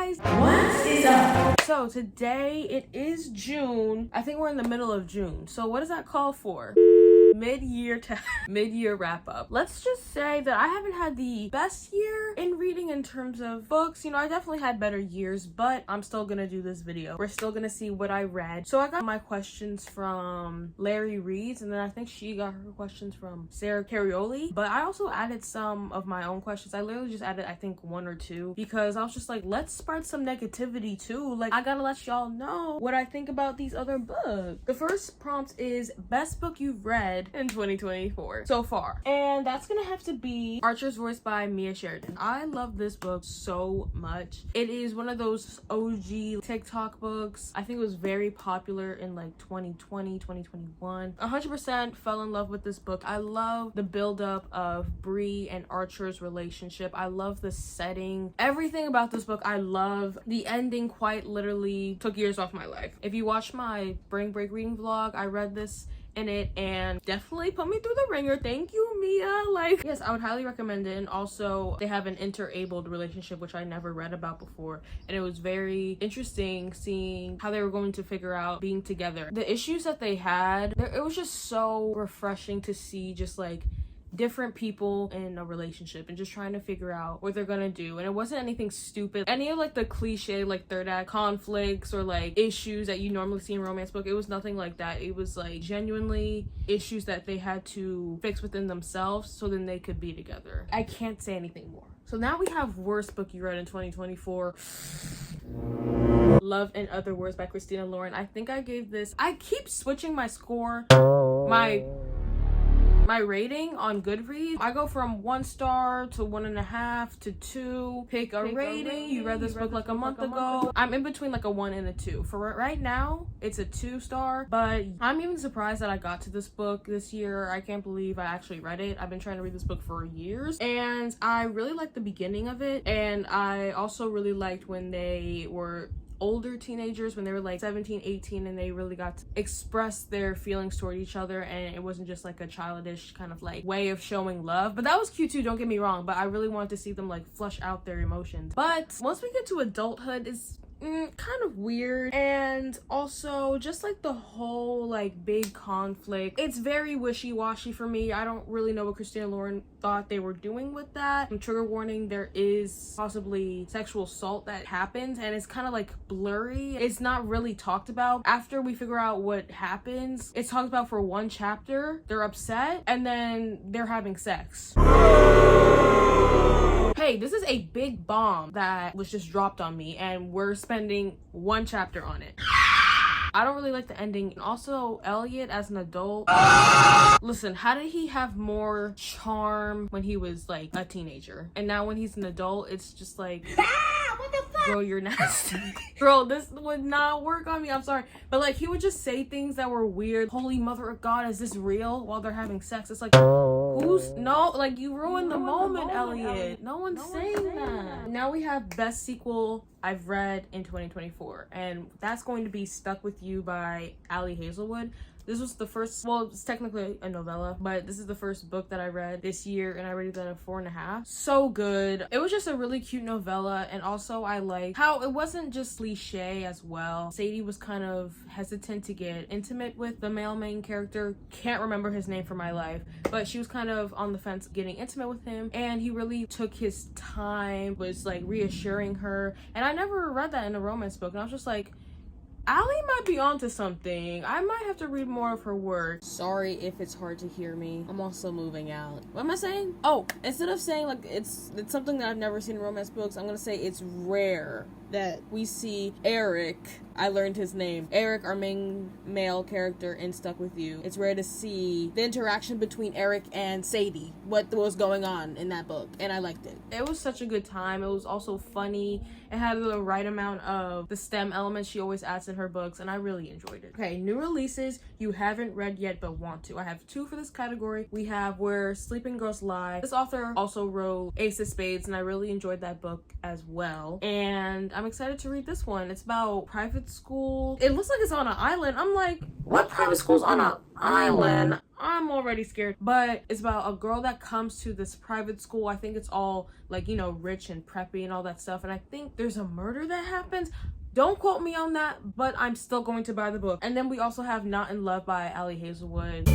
guys, what is up? So today it is June. I think we're in the middle of June. So what does that call for? Mid-year wrap up. Let's just say that I haven't had the best year in reading in terms of books. You know, I definitely had better years, but I'm still gonna do this video. We're still gonna see what I read. So I got my questions from Larry Reeds, and then I think she got her questions from Sarah Carioli, but I also added some of my own questions. I literally just added I think one or two because I was just like, let's spread some negativity too. Like, I gotta let y'all know what I think about these other books. The first prompt is best book you've read in 2024 so far, and that's gonna have to be Archer's Voice by Mia Sheridan. I love this book so much. It is one of those OG TikTok books. I think it was very popular in like 2020, 2021. 100% fell in love with this book. I love the buildup of Bree and Archer's relationship. I love the setting, everything about this book. I love the ending. Quite literally took years off my life. If you watch my spring break reading vlog, I read this in it and definitely put me through the ringer. Thank you, Mia. Like, yes, I would highly recommend it. And also they have an interabled relationship, which I never read about before, and it was very interesting seeing how they were going to figure out being together, the issues that they had. It was just so refreshing to see just like different people in a relationship and just trying to figure out what they're gonna do. And it wasn't anything stupid, any of like the cliche like third act conflicts or like issues that you normally see in romance book. It was nothing like that. It was like genuinely issues that they had to fix within themselves so then they could be together. I can't say anything more. So now we have worst book you read in 2024. Love and Other Words by Christina Lauren. I think I gave this, I keep switching my score, my rating on Goodreads. I go from 1 star to 1.5 to 2. Pick a rating. You read this book like a month ago. I'm in between like a 1 and a 2. For right now, it's a 2 star, but I'm even surprised that I got to this book this year. I can't believe I actually read it. I've been trying to read this book for years, and I really liked the beginning of it, and I also really liked when they were older teenagers, when they were like 17, 18, and they really got to express their feelings toward each other, and it wasn't just like a childish kind of like way of showing love. But that was cute too, don't get me wrong, but I really wanted to see them like flush out their emotions. But once we get to adulthood, it's kind of weird, and also just like the whole like big conflict, it's very wishy-washy for me. I don't really know what Christina Lauren thought they were doing with that. Trigger warning, there is possibly sexual assault that happens, and it's kind of like blurry. It's not really talked about. After we figure out what happens, it's talked about for 1 chapter. They're upset and then they're having sex. Hey, this is a big bomb that was just dropped on me, and we're spending 1 chapter on it. I don't really like the ending. And also, Elliot as an adult, listen, how did he have more charm when he was like a teenager? And now when he's an adult, it's just like, what the fuck? Girl, you're nasty. Girl, this would not work on me. I'm sorry. But like, he would just say things that were weird. Holy mother of God, is this real? While they're having sex. It's like, no, like, you ruined the moment, Elliot. No one's saying that. Now we have best sequel I've read in 2024, and that's going to be Stuck With You by Ali Hazelwood. This was the first, well, it's technically a novella, but this is the first book that I read this year, and I rated that a 4.5. So good. It was just a really cute novella, and also I like how it wasn't just cliche as well. Sadie was kind of hesitant to get intimate with the male main character. Can't remember his name for my life, but she was kind of on the fence getting intimate with him, and he really took his time, was like reassuring her. And I never read that in a romance book, and I was just like, Allie might be onto something. I might have to read more of her work. Sorry if it's hard to hear me. I'm also moving out. What am I saying? Oh, instead of saying like it's something that I've never seen in romance books, I'm gonna say it's rare that we see Eric, I learned his name, Eric, our main male character in Stuck With You. It's rare to see the interaction between Eric and Sadie, what was going on in that book, and I liked it. It was such a good time. It was also funny. It had the right amount of the STEM elements she always adds in her books, and I really enjoyed it. Okay, new releases you haven't read yet but want to. I have 2 for this category. We have Where Sleeping Girls Lie. This author also wrote Ace of Spades, and I really enjoyed that book as well. And I'm excited to read this one. It's about private school. It looks like it's on an island. I'm like, what private school's on an island? I'm already scared. But it's about a girl that comes to this private school. I think it's all like, you know, rich and preppy and all that stuff. And I think there's a murder that happens. Don't quote me on that, but I'm still going to buy the book. And then we also have Not in Love by Ali Hazelwood.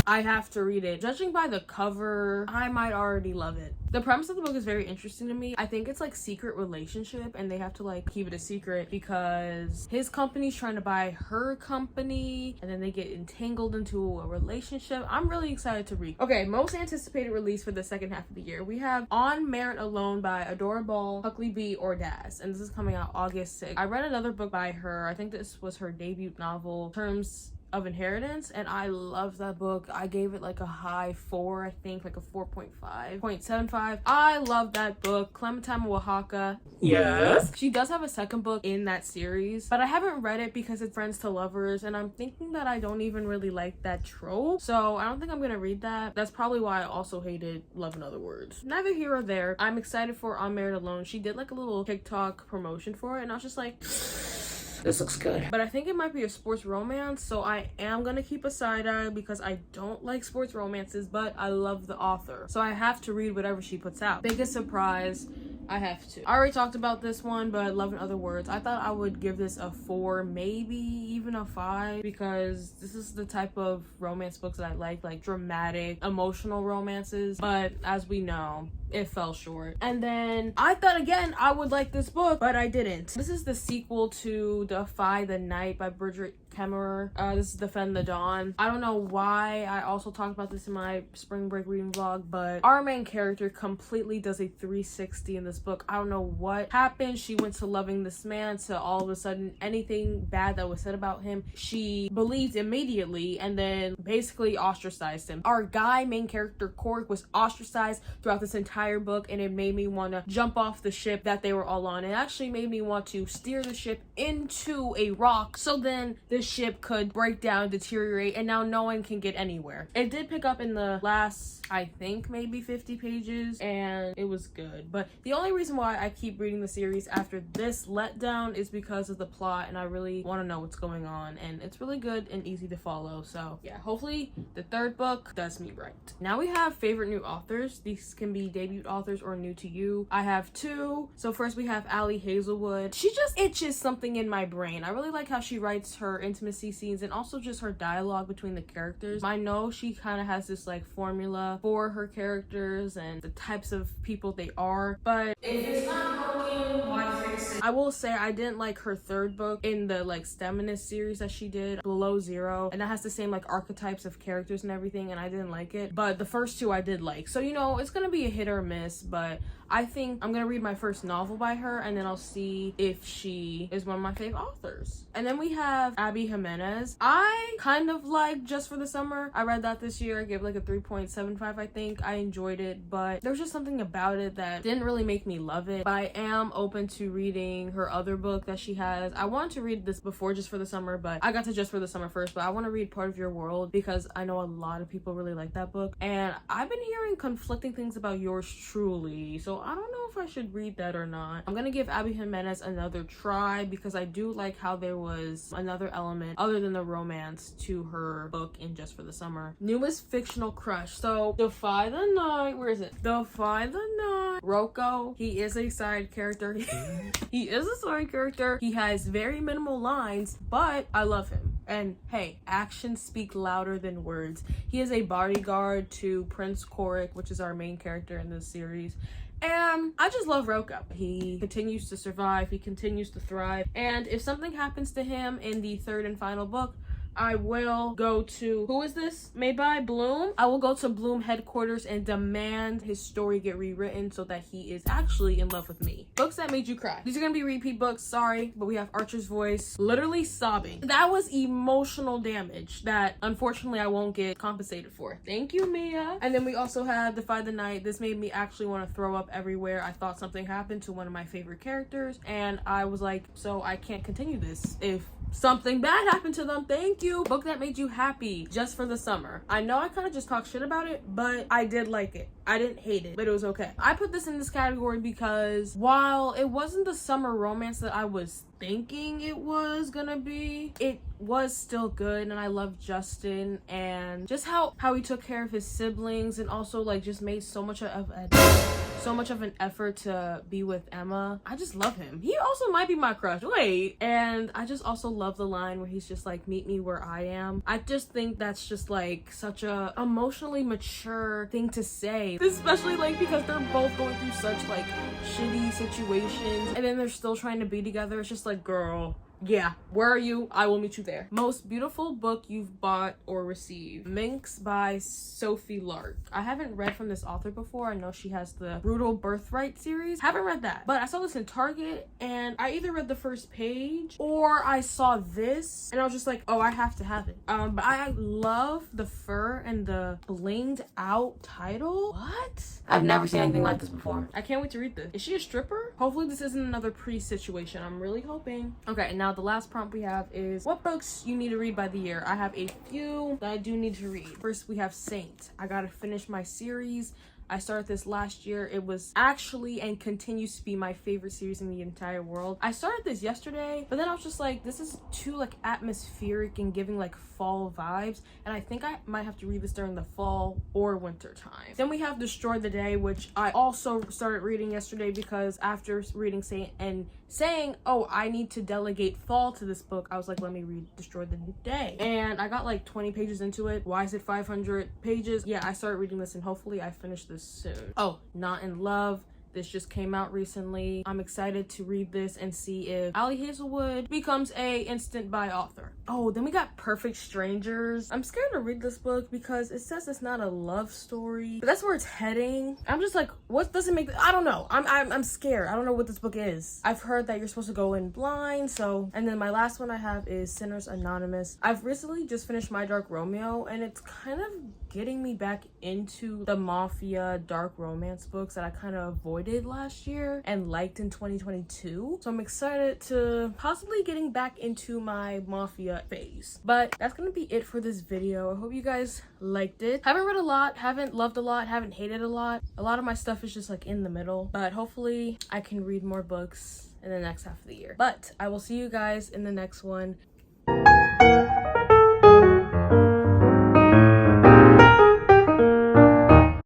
I have to read it. Judging by the cover, I might already love it. The premise of the book is very interesting to me. I think it's like secret relationship and they have to like keep it a secret because his company's trying to buy her company and then they get entangled into a relationship. I'm really excited to read. Okay, most anticipated release for the second half of the year. We have On Merit Alone by Adora Ball, Huckley Ordaz, and this is coming out August 6th. I read another book by her. I think this was her debut novel, Terms of Inheritance, and I love that book. I gave it like a high 4, I think, like a 4.75. I love that book. Clementine Oaxaca. Yes. She does have a second book in that series, but I haven't read it because it's friends to lovers, and I'm thinking that I don't even really like that trope, so I don't think I'm gonna read that. That's probably why I also hated Love in Other Words. Neither here or there. I'm excited for On Merit Alone. She did like a little TikTok promotion for it, and I was just like, this looks good. But I think it might be a sports romance, so I am gonna keep a side eye because I don't like sports romances, but I love the author. So I have to read whatever she puts out. Biggest surprise, I have to. I already talked about this one, but Love in Other Words, I thought I would give this a 4, maybe even a 5, because this is the type of romance books that I like dramatic, emotional romances. But as we know, it fell short. And then I thought again I would like this book, but I didn't. This is the sequel to Defy the Night by Bridget Kemmerer. This is Defend the Dawn. I don't know why I also talked about this in my spring break reading vlog, but our main character completely does a 360 in this book. I don't know what happened. She went to loving this man to all of a sudden anything bad that was said about him, she believed immediately and then basically ostracized him. Our guy main character Cork was ostracized throughout this entire book, and it made me want to jump off the ship that they were all on. It actually made me want to steer the ship into a rock so then the ship could break down, deteriorate, and now no one can get anywhere. It did pick up in the last, I think, maybe 50 pages, and it was good. But the only reason why I keep reading the series after this letdown is because of the plot, and I really want to know what's going on, and it's really good and easy to follow. So yeah, hopefully the third book does me right. Now we have favorite new authors. These can be debut authors or new to you. I have 2. So first we have Ali Hazelwood. She just itches something in my brain. I really like how she writes her intimacy scenes and also just her dialogue between the characters. I know she kind of has this like formula for her characters and the types of people they are, but if it's not broken, why fix it? I will say I didn't like her third book in the like Steminist series that she did, Below Zero, and that has the same like archetypes of characters and everything, and I didn't like it. But the first 2 I did like. So you know, it's gonna be a hit or miss, but I think I'm gonna read my first novel by her and then I'll see if she is one of my favorite authors. And then we have Abby Jimenez. I kind of like Just for the Summer. I read that this year. I gave like a 3.75, I think. I enjoyed it, but there's just something about it that didn't really make me love it. But I am open to reading her other book that she has. I wanted to read this before Just for the Summer, but I got to Just for the Summer first. But I want to read Part of Your World because I know a lot of people really like that book. And I've been hearing conflicting things about Yours Truly. So I don't know if I should read that or not. I'm gonna give Abby Jimenez another try because I do like how there was another element other than the romance to her book in Just for the Summer. Newest fictional crush. So Defy the Night. Where is it? Defy the Night. Rocco. He is a side character. He is a side character. He has very minimal lines, but I love him. And hey, actions speak louder than words. He is a bodyguard to Prince Korik, which is our main character in this series. And I just love Rocco. He continues to survive. He continues to thrive. And if something happens to him in the third and final book, I will go to, who is this? Made by Bloom? I will go to Bloom headquarters and demand his story get rewritten so that he is actually in love with me. Books that made you cry. These are gonna be repeat books, sorry, but we have Archer's Voice, literally sobbing. That was emotional damage that unfortunately I won't get compensated for. Thank you, Mia. And then we also have Defy the Night. This made me actually want to throw up everywhere. I thought something happened to one of my favorite characters and I was like, so I can't continue this if something bad happened to them. Thank you. Book that made you happy just for the summer. I know I kind of just talked shit about it, but I did like it. I didn't hate it, but it was okay. I put this in this category because while it wasn't the summer romance that I was thinking it was gonna be, it was still good, and I love Justin and just how he took care of his siblings, and also like just made so much of an effort to be with Emma. I just love him. He also might be my crush. Wait. And I just also love the line where he's just like, meet me where I am. I just think that's just like such a emotionally mature thing to say, especially like because they're both going through such like shitty situations and then they're still trying to be together. It's just like, girl, yeah, where are you? I will meet you there. Most beautiful book you've bought or received. Minx by Sophie Lark. I haven't read from this author before. I know she has the Brutal Birthright series. Haven't read that, but I saw this in Target and I either read the first page or I saw this and I was just like, oh, I have to have it. But I love the fur and the blinged out title. What? I've never seen anything like this before. I can't wait to read this. Is she a stripper? Hopefully this isn't another pre-situation. I'm really hoping. Okay, and now the last prompt we have is what books you need to read by the year. I have a few that I do need to read. First, we have Saint. I gotta finish my series. I started this last year. It was actually and continues to be my favorite series in the entire world. I started this yesterday, but then I was just like, this is too like atmospheric and giving like fall vibes, and I think I might have to read this during the fall or winter time. Then we have Destroy the Day, which I also started reading yesterday because after reading Saint and saying, oh, I need to delegate fall to this book, I was like, let me read Destroy the Day. And I got like 20 pages into it. Why is it 500 pages? Yeah, I started reading this and hopefully I finish this soon. Oh, Not in Love. This just came out recently. I'm excited to read this and see if Ali Hazelwood becomes a instant buy author. Oh, then we got Perfect Strangers. I'm scared to read this book because it says it's not a love story, but that's where it's heading. I'm just like, what doesn't make, I don't know. I'm scared. I don't know what this book is. I've heard that you're supposed to go in blind, so. And then my last one I have is Sinners Anonymous. I've recently just finished My Dark Romeo, and it's kind of getting me back into the mafia dark romance books that I kind of avoided last year and liked in 2022. So I'm excited to possibly getting back into my mafia phase. But that's gonna be it for this video. I hope you guys liked it. Haven't read a lot, haven't loved a lot, haven't hated a lot. A lot of my stuff is just like in the middle, but hopefully I can read more books in the next half of the year. But I will see you guys in the next one.